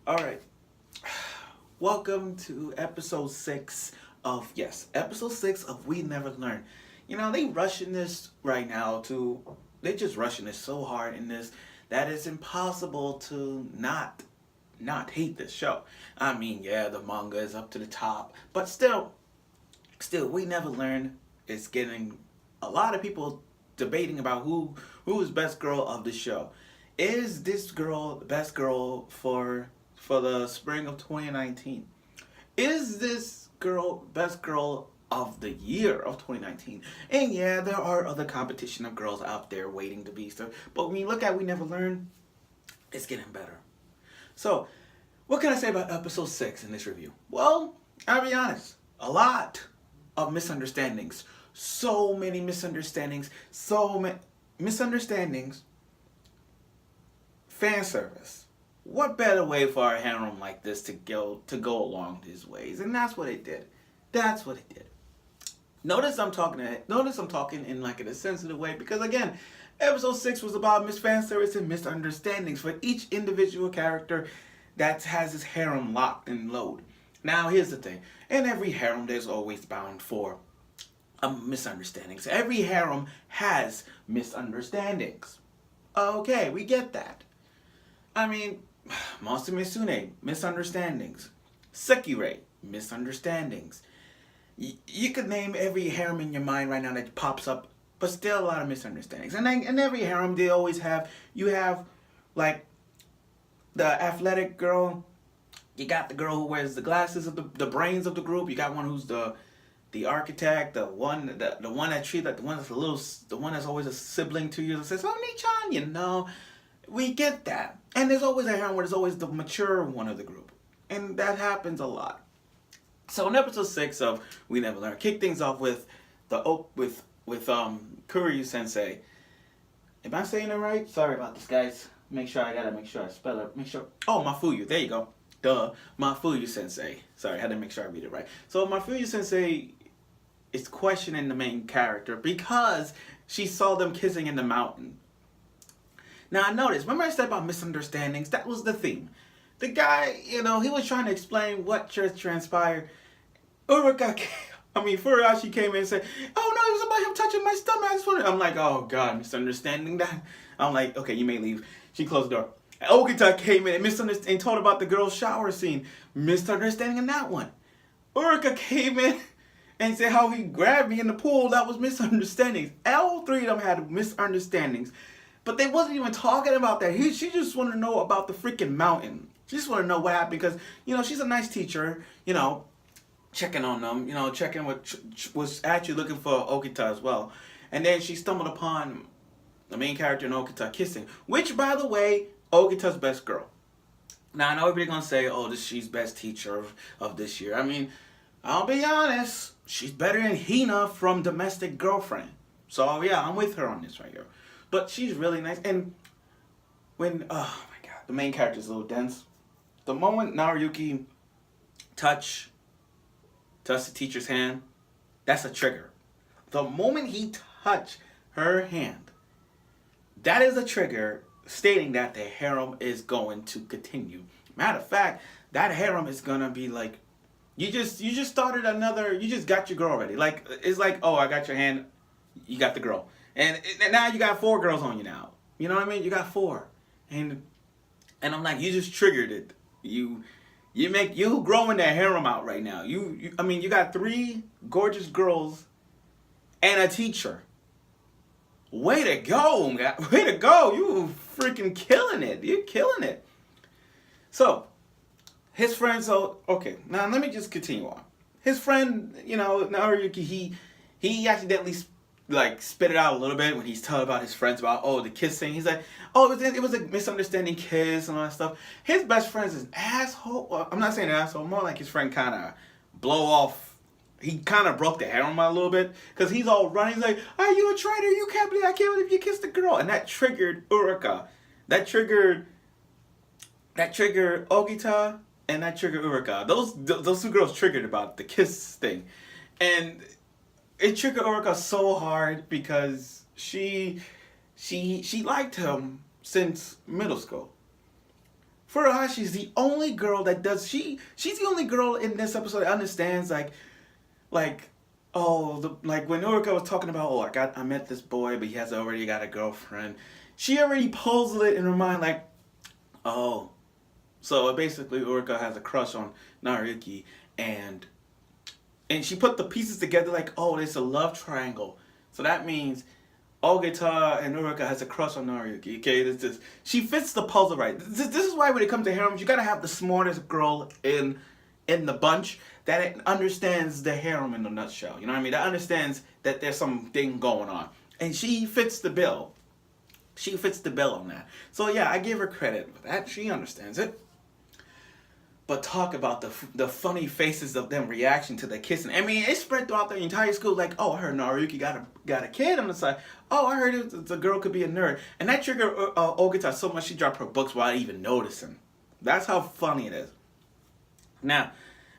All right. Welcome to episode 6 of We Never Learn. They rushing this right now they just rushing this so hard in this that it's impossible to not hate this show. I mean, yeah, the manga is up to the top, but still We Never Learn is getting a lot of people debating about who is best girl of the show. Is this girl the best girl for the spring of 2019? Is this girl best girl of the year of 2019? And yeah, there are other competition of girls out there waiting to be so. But when you look at We Never Learn, it's getting better. So, what can I say about episode 6 in this review? Well, I'll be honest. A lot of misunderstandings. So many misunderstandings. So many misunderstandings. Fan service. What better way for a harem like this to go along these ways? And that's what it did. That's what it did. Notice I'm talking in like in a sensitive way because again, episode 6 was about fan service and misunderstandings for each individual character that has his harem locked and load. Now here's the thing. In every harem there's always bound for misunderstandings. Every harem has misunderstandings. Okay, we get that. I mean, Monster Misune, misunderstandings. Sekirei, misunderstandings. You could name every harem in your mind right now that pops up, but still a lot of misunderstandings. And then in every harem, they always you have like the athletic girl. You got the girl who wears the glasses of the brains of the group. You got one who's the architect, the one that the one that's the one that's always a sibling to you that says, "Oh, Nichan," we get that. And there's always a harem where there's always the mature one of the group. And that happens a lot. So in episode 6 of We Never Learn, kick things off with Kuryu Sensei. Am I saying it right? Sorry about this, guys. Make sure I spell it. Oh, Mafuyu. There you go. Duh. Mafuyu Sensei. Sorry, I had to make sure I read it right. So Mafuyu Sensei is questioning the main character because she saw them kissing in the mountain. Now I noticed, remember I said about misunderstandings? That was the theme. The guy, he was trying to explain what just transpired. Furuashi came in and said, "Oh no, it was about him touching my stomach. I just wanted." I'm like, "Oh God, misunderstanding that." I'm like, "Okay, you may leave." She closed the door. Okita came in and told about the girl's shower scene. Misunderstanding in that one. Uraka came in and said how he grabbed me in the pool. That was misunderstandings. All three of them had misunderstandings. But they wasn't even talking about that. She just wanted to know about the freaking mountain. She just wanted to know what happened because, she's a nice teacher, checking on them, checking was actually looking for Okita as well. And then she stumbled upon the main character and Okita kissing, which, by the way, Okita's best girl. Now, I know everybody's going to say, oh, she's best teacher of this year. I mean, I'll be honest, she's better than Hina from Domestic Girlfriend. So, yeah, I'm with her on this right here. But she's really nice. And when, oh my God, the main character is a little dense. The moment Nariyuki touch the teacher's hand, that's a trigger. The moment he touch her hand, that is a trigger stating that the harem is going to continue. Matter of fact, that harem is gonna be like, you just got your girl ready. Like, it's like, oh, I got your hand, you got the girl. And now you got 4 girls on you now. You know what I mean? You got 4. And I'm like, you just triggered it. You growing that harem out right now. You got 3 gorgeous girls and a teacher. Way to go, guys. Way to go. You freaking killing it. You're killing it. So, his friend, okay, now let me just continue on. His friend, Nariyuki, he accidentally spit it out a little bit when he's telling about his friends about, the kissing. He's like, oh, it was a misunderstanding kiss and all that stuff. His best friend's an asshole. Well, I'm not saying an asshole, more like his friend kind of blow off. He kind of broke the harem a little bit because he's all running. He's like, are you a traitor? I can't believe you kissed the girl. And that triggered Uraka. That triggered Ogita and that triggered Uraka. Those 2 girls triggered about the kiss thing. And it triggered Uraka so hard because she liked him since middle school. Furahashi's the only girl that does she's the only girl in this episode that understands like like when Uraka was talking about I met this boy but he has already got a girlfriend. She already puzzled it in her mind like, oh, so basically Uraka has a crush on Nariyuki and she put the pieces together like, oh, it's a love triangle. So that means Ogita and Uraka has a crush on Nariyuki. Okay, she fits the puzzle right. This is why when it comes to harems, you gotta have the smartest girl in the bunch that understands the harem in a nutshell. You know what I mean? That understands that there's something going on, and she fits the bill. She fits the bill on that. So yeah, I give her credit for that. She understands it. But talk about the funny faces of them reaction to the kissing. I mean, it spread throughout the entire school. Like, oh, I heard Nariyuki got a kid on the side. Oh, I heard the girl could be a nerd. And that triggered Ogita so much she dropped her books without even noticing. That's how funny it is. Now,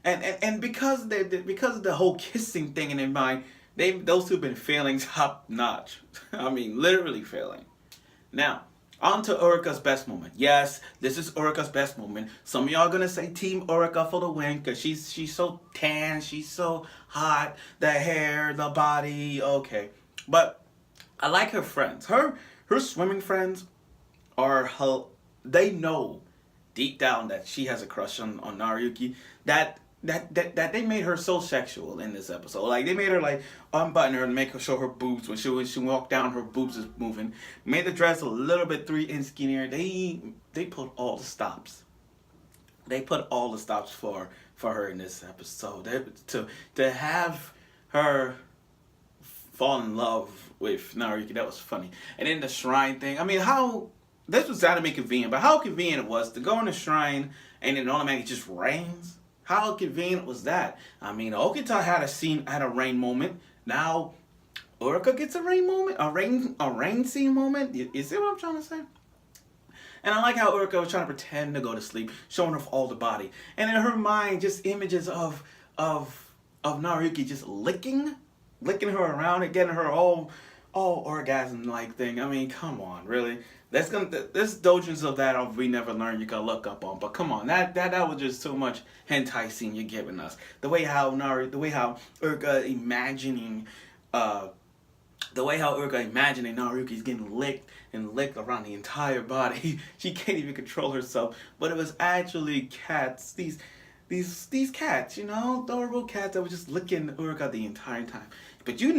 and because of the whole kissing thing in their mind, those two have been failing top notch. I mean, literally failing. Now, on to Uraka's best moment. Yes, this is Uraka's best moment. Some of y'all gonna say Team Uraka for the win because she's so tan, she's so hot, the hair, the body, okay. But I like her friends. Her swimming friends they know deep down that she has a crush on Nariyuki. That they made her so sexual in this episode. Like they made her like unbutton her and make her show her boobs when she walked down. Her boobs is moving. Made the dress a little bit 3-inch skinnier. They put all the stops. They put all the stops for her in this episode. To have her fall in love with Nariyuki, that was funny. And then the shrine thing. I mean, this was anime convenient, but how convenient it was to go in the shrine and it automatically just rains. How convenient was that? I mean, Okita had a rain moment. Now, Uraka gets a rain moment, a rain scene moment. You see what I'm trying to say? And I like how Uraka was trying to pretend to go to sleep, showing off all the body, and in her mind, just images of Nariyuki just licking her around and getting her all orgasm like thing. I mean, come on, really? There's dojins of that We Never Learn you can look up on, but come on, that was just too much hentai scene you're giving us. The way how Uraka imagining Nariyuki's getting licked around the entire body. She can't even control herself. But it was actually cats. These cats, adorable cats that were just licking Uraka the entire time. But you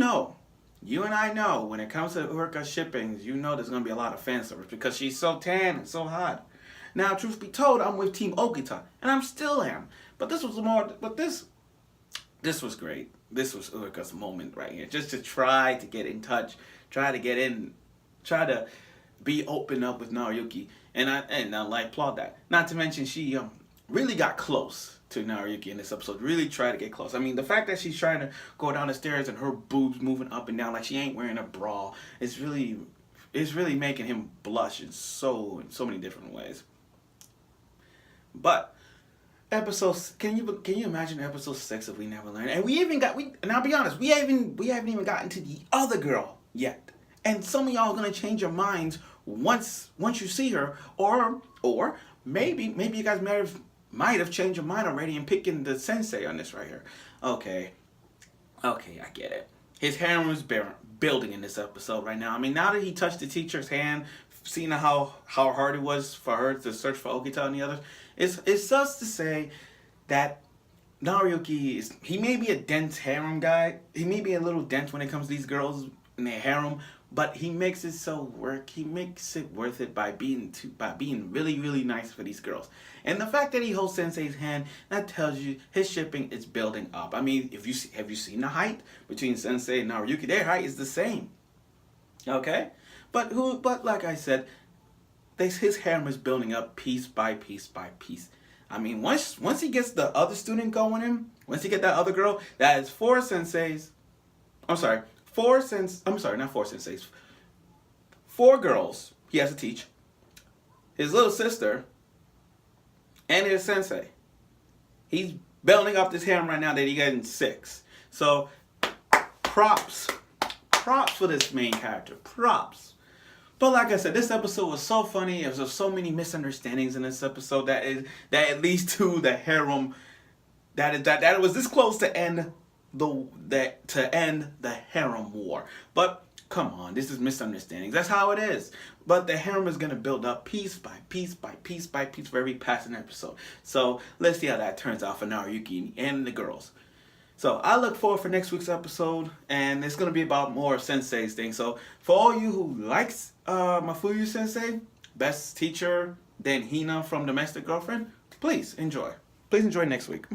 and I know, when it comes to Uraka shippings, there's going to be a lot of fan service because she's so tan and so hot. Now, truth be told, I'm with Team Okita, and I still am. But this was great. This was Uraka's moment right here. Just to try to get in touch, try to be open up with Nariyuki. And I applaud that. Not to mention, she really got close to Nariyuki in this episode. Really tried to get close. I mean, the fact that she's trying to go down the stairs and her boobs moving up and down like she ain't wearing a bra is really making him blush in so many different ways. But can you imagine episode 6 of We Never Learn? And and I'll be honest, we haven't even gotten to the other girl yet. And some of y'all are gonna change your minds once you see her, or maybe you guys might have changed your mind already and picking the sensei on this right here. Okay, I get it. His harem was building in this episode right now. I mean, now that he touched the teacher's hand, seeing how hard it was for her to search for Okita and the others, it's just to say that Nariyuki he may be a dense harem guy. He may be a little dense when it comes to these girls in their harem, but he makes it he makes it worth it by being really, really nice for these girls. And the fact that he holds Sensei's hand, that tells you his shipping is building up. I mean, have you seen the height between Sensei and Nariyuki? Their height is the same. Okay? But like I said, his harem is building up piece by piece by piece. I mean, once he gets the other student going in, once he get that other girl, that is 4 senseis. I'm sorry, not 4 senseis. 4 girls he has to teach. His little sister and his sensei. He's building up this harem right now that he getting 6. So props for this main character. Props. But like I said, this episode was so funny. There was so many misunderstandings in this episode that it leads to the harem that it was this close to end the harem war. But come on, this is misunderstandings. That's how it is. But the harem is gonna build up piece by piece by piece by piece for every passing episode. So let's see how that turns out for Nariyuki and the girls. So I look forward for next week's episode, and it's gonna be about more Sensei's thing. So for all you who likes Mafuyu Sensei, best teacher, then Hina from Domestic Girlfriend, please enjoy. Please enjoy next week.